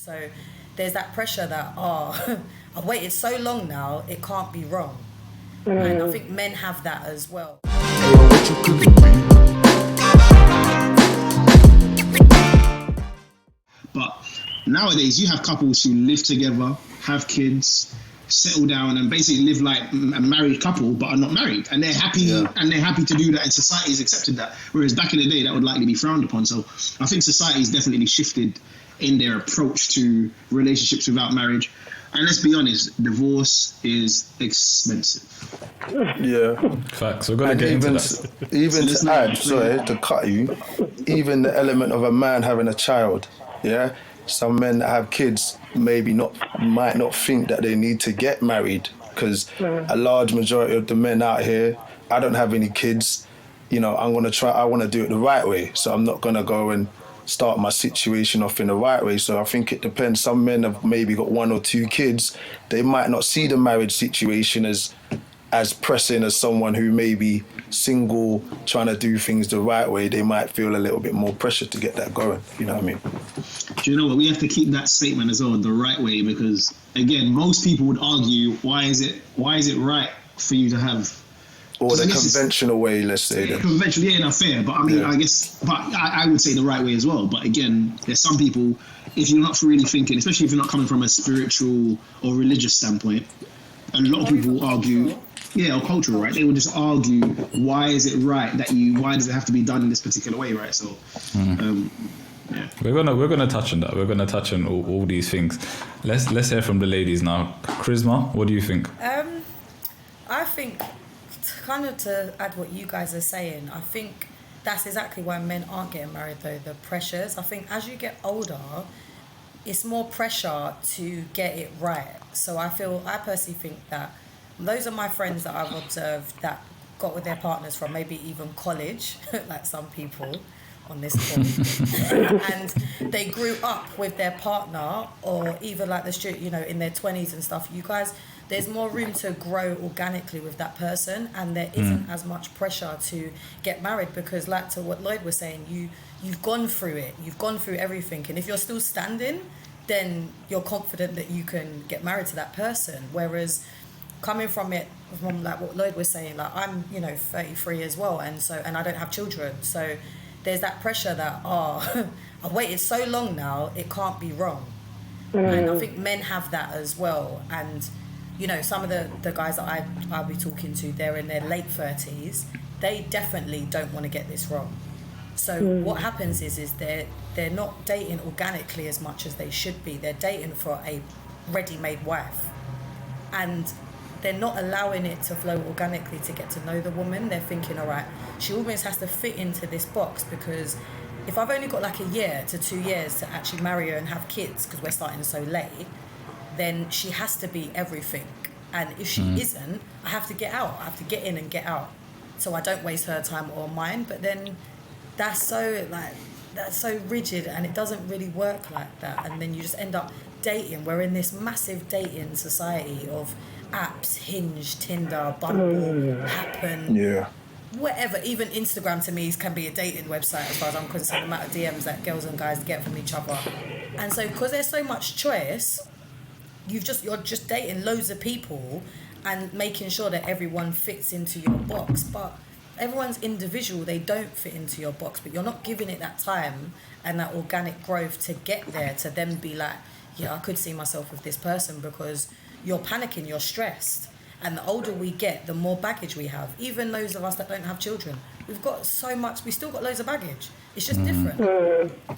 So there's that pressure that, I've waited so long now, it can't be wrong. And I think men have that as well. But nowadays, you have couples who live together, have kids, settle down, and basically live like a married couple, but are not married, and they're happy. And they're happy to do that, and society has accepted that. Whereas back in the day, that would likely be frowned upon. So I think society has definitely shifted in their approach to relationships without marriage. And let's be honest, divorce is expensive. Yeah. Facts. We're gonna get into that. Even to add, sorry to cut you, even the element of a man having a child. Yeah, some men that have kids might not think that they need to get married, because a large majority of the men out here, I don't have any kids, I want to do it the right way, so I'm not going to go and start my situation off in the right way. So I think it depends. Some men have maybe got 1 or 2 kids. They might not see the marriage situation as pressing as someone who may be single, trying to do things the right way. They might feel a little bit more pressure to get that going. You know what I mean? Do you know what? We have to keep that statement as well, the right way, because again, most people would argue, why is it right for you to have, or the conventional way, let's say. Conventional, fair. But I mean, I guess, I would say the right way as well. But again, there's some people, if you're not really thinking, especially if you're not coming from a spiritual or religious standpoint, a lot of people will argue, or cultural, right? They will just argue, why is it right why does it have to be done in this particular way, right? So, We're gonna touch on that. We're gonna touch on all these things. Let's hear from the ladies now. Charisma, what do you think? I think, kind of to add what you guys are saying, I think that's exactly why men aren't getting married though, the pressures. I think as you get older, it's more pressure to get it right. So I personally think that those are my friends that I've observed that got with their partners from maybe even college, like some people on this call, and they grew up with their partner, or even like in their 20s and stuff. You guys, there's more room to grow organically with that person, and there isn't as much pressure to get married, because like to what Lloyd was saying, you've gone through it, you've gone through everything, and if you're still standing, then you're confident that you can get married to that person. Whereas coming from like what Lloyd was saying, like I'm 33 as well, and I don't have children, so there's that pressure that I've waited so long now, it can't be wrong. And I think men have that as well. And some of the guys that I'll be talking to, they're in their late 30s, they definitely don't want to get this wrong. So what happens is they're not dating organically as much as they should be. They're dating for a ready-made wife, and they're not allowing it to flow organically to get to know the woman. They're thinking, all right, she almost has to fit into this box, because if I've only got like a year to 2 years to actually marry her and have kids, because we're starting so late, then she has to be everything. And if she isn't, I have to get out. I have to get in and get out, so I don't waste her time or mine. But then that's so rigid, and it doesn't really work like that. And then you just end up dating. We're in this massive dating society of apps, Hinge, Tinder, Bumble, Happen, whatever. Even Instagram to me can be a dating website as far as I'm concerned, the amount of DMs that girls and guys get from each other. And so because there's so much choice, you're just dating loads of people and making sure that everyone fits into your box. But everyone's individual, they don't fit into your box, but you're not giving it that time and that organic growth to get there, to then be like, I could see myself with this person, because you're panicking, you're stressed. And the older we get, the more baggage we have. Even those of us that don't have children, we've got so much, we still got loads of baggage. It's just different.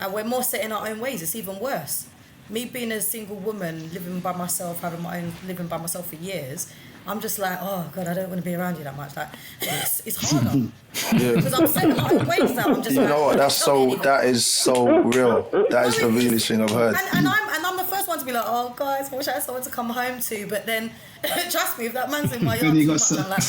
And we're more set in our own ways. It's even worse. Me being a single woman, living by myself for years, I'm just like, oh God, I don't want to be around you that much. Like, it's harder. Because I'm set in my own ways now. I'm just what? That is so real. That is the realest thing I've heard. And I'm the first one to be like, oh guys, I wish I had someone to come home to. But then, trust me, if that man's in my yard too much, I'm like,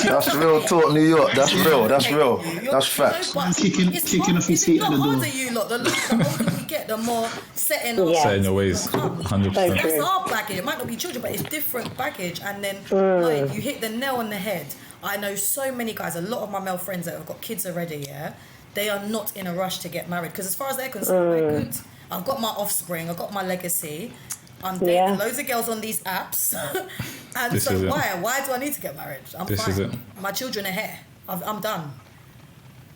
that's real talk, New York. That's real. That's facts. Kicking off his feet at the door. The older we get, the more set in your ways. 100%. That's our baggage. It might not be children, but it's different baggage. And then you hit the nail on the head. I know so many guys, a lot of my male friends that have got kids already, they are not in a rush to get married because as far as they're concerned, we're good. I've got my offspring, I've got my legacy. I'm dating loads of girls on these apps. And This is it. why do I need to get married? I'm This is fine. it. My children are here. I'm done.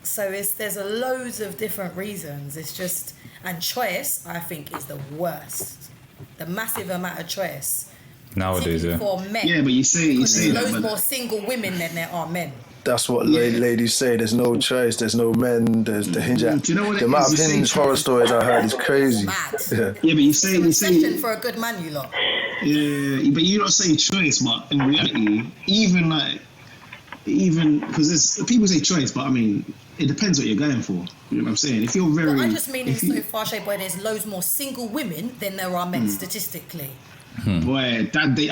So there's a loads of different reasons. It's just, and choice, I think, is the worst. The massive amount of choice. Nowadays, For men. Yeah, but you say There's that. loads But more single women than there are men. That's what ladies say. There's no choice. There's no men. There's the hinge. Do you know what the it amount is? of You say hinge horror stories I heard is crazy. Mad. Yeah. yeah, but you It's a say recession for a good man, you lot. yeah, but you don't say choice, but in reality, even because people say choice, but I mean, it depends what you're going for. You know what I'm saying? If you're very, Well, I just mean if in you- so far shape where there's loads more single women than there are men statistically. boy, that is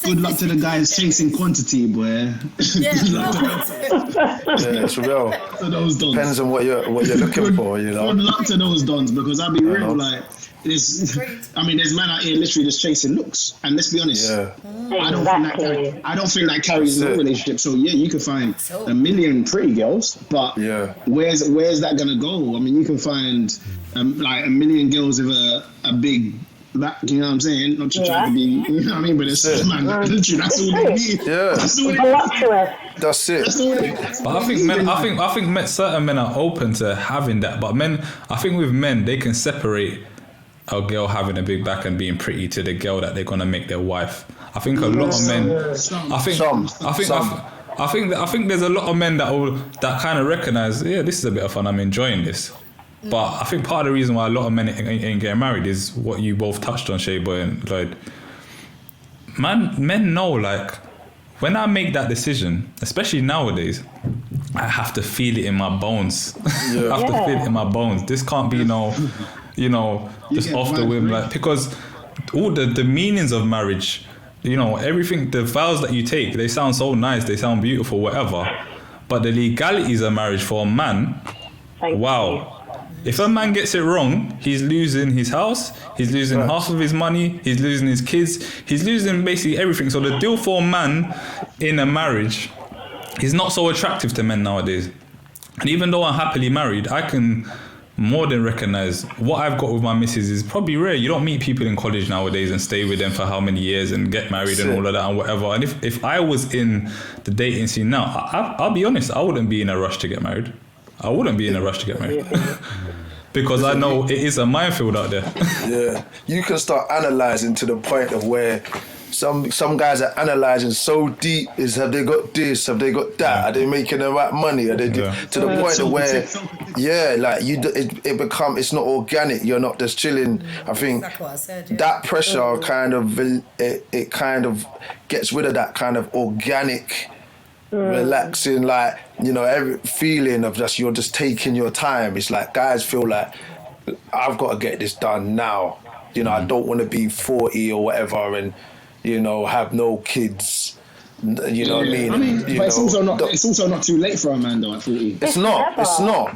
true. Good luck to the guys chasing quantity, boy. Yeah, Good luck Yeah, it's real. to those dons. Depends on what you're looking for, you know. Good luck to those dons, because I'll be real, like, there's men out here literally just chasing looks, and let's be honest. Yeah. I don't think that carries That's no it. relationship. So yeah, you can find a million pretty girls, but where's that gonna go? I mean, you can find like a million girls with a big back. You know what I'm saying? Not just trying to be, you know what I mean? But it's man, literally, that's all they need. Yeah. That's all they need. Voluptuous. That's it. That's all they need. But I think men, certain men are open to having that. But I think with men, they can separate a girl having a big back and being pretty to the girl that they're gonna make their wife. I think a lot of men. I think there's a lot of men that kind of recognize, this is a bit of fun. I'm enjoying this. But I think part of the reason why a lot of men ain't getting married is what you both touched on, Shay Boy and Lloyd. Men know, like, when I make that decision, especially nowadays, I have to feel it in my bones. I have to feel it in my bones. This can't be just off the whim, like, because all the meanings of marriage, everything, the vows that you take, they sound so nice, they sound beautiful, whatever. But the legalities of marriage for a man, wow. If a man gets it wrong, he's losing his house, he's losing half of his money, he's losing his kids, he's losing basically everything. So the deal for a man in a marriage is not so attractive to men nowadays. And even though I'm happily married, I can more than recognize what I've got with my missus is probably rare. You don't meet people in college nowadays and stay with them for how many years and get married and all of that and whatever. And if I was in the dating scene now, I'll be honest, I wouldn't be in a rush to get married. Because I know it is a minefield out there. Yeah, you can start analysing to the point of where some guys are analysing so deep is, have they got this, have they got that, are they making the right money, are they to the point of where like it's not organic, you're not just chilling. I think Exactly what I said, that pressure kind of it kind of gets rid of that kind of organic relaxing, like, every feeling of just you're just taking your time. It's like guys feel like I've got to get this done now. I don't want to be 40 or whatever and have no kids. What I mean? But it's also not too late for a man though at 40. It's not,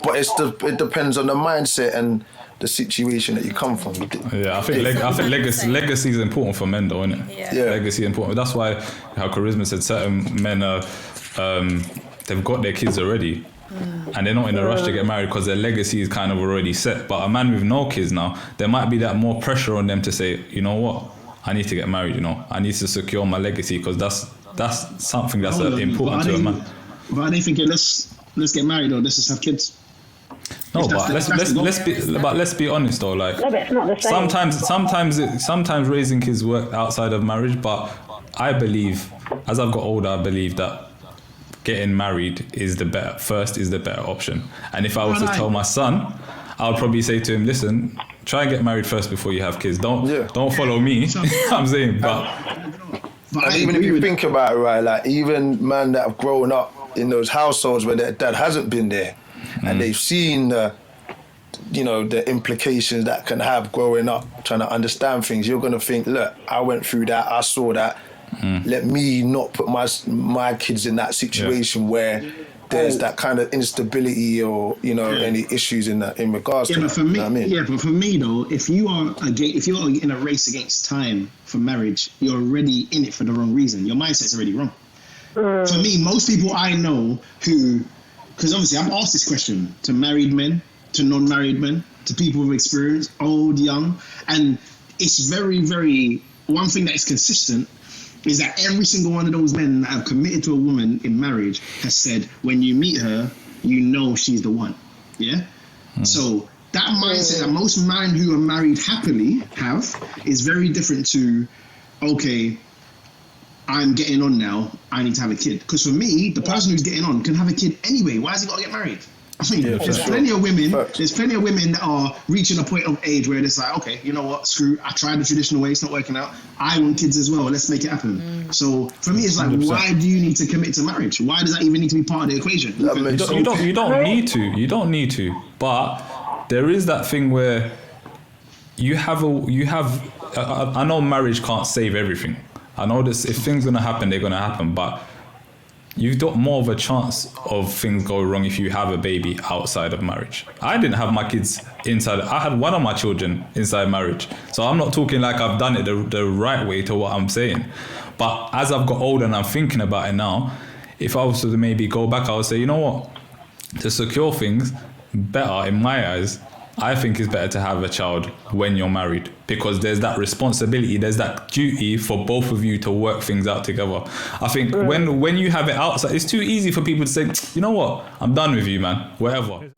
but it depends on the mindset and the situation that you come from. Yeah, I think legacy is important for men though, isn't it? Yeah. Legacy is important. That's why how Charisma said certain men are they've got their kids already and they're not in a rush to get married because their legacy is kind of already set. But a man with no kids now, there might be that more pressure on them to say, you know what, I need to get married, I need to secure my legacy because that's something that's important to a man. But are they thinking let's get married or let's just have kids? No, but let's be honest though, like, No, but it's not the same. sometimes raising kids work outside of marriage, but I believe, as I've got older, I believe that getting married is the better option. And if I was to tell my son, I would probably say to him, listen, try and get married first before you have kids. Don't follow me. I'm saying, but even if you think about it, right, like even men that have grown up in those households where their dad hasn't been there and they've seen the implications that can have growing up, trying to understand things, you're going to think, look, I went through that, I saw that. Let me not put my kids in that situation where there's that kind of instability or any issues in regards to But for me, that. but for me though, if you're in a race against time for marriage, you're already in it for the wrong reason. Your mindset's already wrong. For me, most people I know who because obviously I've asked this question to married men, to non-married men, to people with experience, old, young, and it's very, very, one thing that is consistent is that every single one of those men that have committed to a woman in marriage has said, when you meet her, you know she's the one. Yeah? So that mindset that most men who are married happily have is very different to, okay, I'm getting on now, I need to have a kid. Because for me, the person who's getting on can have a kid anyway. Why has he got to get married? I mean, there's plenty of women that are reaching a point of age where it's like, okay, you know what, screw, I tried the traditional way, it's not working out. I want kids as well, let's make it happen. So for me, it's like, 100%. Why do you need to commit to marriage? Why does that even need to be part of the equation? You don't need to. But there is that thing where I know marriage can't save everything. I know this, if things gonna happen, they're gonna happen, but you've got more of a chance of things go wrong if you have a baby outside of marriage. I didn't have my kids inside. I had one of my children inside marriage. So I'm not talking like I've done it the right way to what I'm saying. But as I've got older and I'm thinking about it now, if I was to maybe go back, I would say, you know what? To secure things better, in my eyes, I think it's better to have a child when you're married, because there's that responsibility, there's that duty for both of you to work things out together. I think when you have it outside, it's too easy for people to say, you know what, I'm done with you, man, whatever.